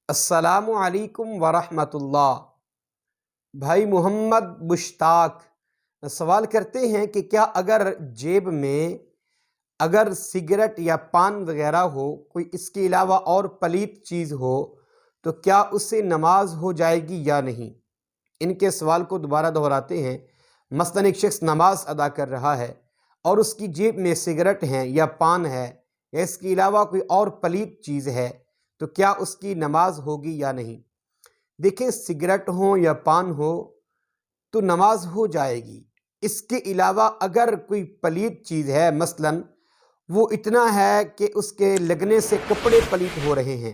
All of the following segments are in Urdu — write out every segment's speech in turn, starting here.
السلام علیکم ورحمۃ اللہ۔ بھائی محمد مشتاق سوال کرتے ہیں کہ کیا اگر جیب میں اگر سگریٹ یا پان وغیرہ ہو، کوئی اس کے علاوہ اور پلیت چیز ہو، تو کیا اس سے نماز ہو جائے گی یا نہیں؟ ان کے سوال کو دوبارہ دہراتے ہیں۔ مثلاً ایک شخص نماز ادا کر رہا ہے اور اس کی جیب میں سگریٹ ہیں یا پان ہے یا اس کے علاوہ کوئی اور پلیت چیز ہے، تو کیا اس کی نماز ہوگی یا نہیں؟ دیکھیں، سگریٹ ہو یا پان ہو تو نماز ہو جائے گی۔ اس کے علاوہ اگر کوئی پلیت چیز ہے، مثلاً وہ اتنا ہے کہ اس کے لگنے سے کپڑے پلیت ہو رہے ہیں،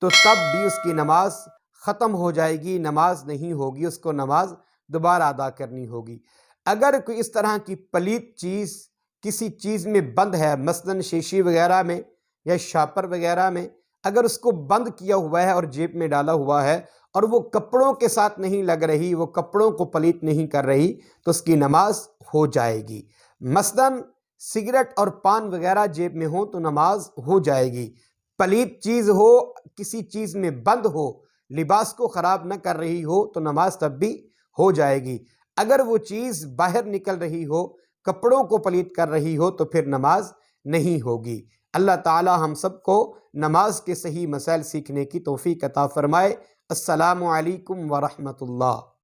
تو تب بھی اس کی نماز ختم ہو جائے گی، نماز نہیں ہوگی، اس کو نماز دوبارہ ادا کرنی ہوگی۔ اگر کوئی اس طرح کی پلیت چیز کسی چیز میں بند ہے، مثلاً شیشی وغیرہ میں یا شاپر وغیرہ میں، اگر اس کو بند کیا ہوا ہے اور جیب میں ڈالا ہوا ہے اور وہ کپڑوں کے ساتھ نہیں لگ رہی، وہ کپڑوں کو پلیت نہیں کر رہی، تو اس کی نماز ہو جائے گی۔ مثلاً سگریٹ اور پان وغیرہ جیب میں ہو تو نماز ہو جائے گی۔ پلیت چیز ہو، کسی چیز میں بند ہو، لباس کو خراب نہ کر رہی ہو، تو نماز تب بھی ہو جائے گی۔ اگر وہ چیز باہر نکل رہی ہو، کپڑوں کو پلیت کر رہی ہو، تو پھر نماز نہیں ہوگی۔ اللہ تعالی ہم سب کو نماز کے صحیح مسائل سیکھنے کی توفیق عطا فرمائے۔ السلام علیکم ورحمۃ اللہ۔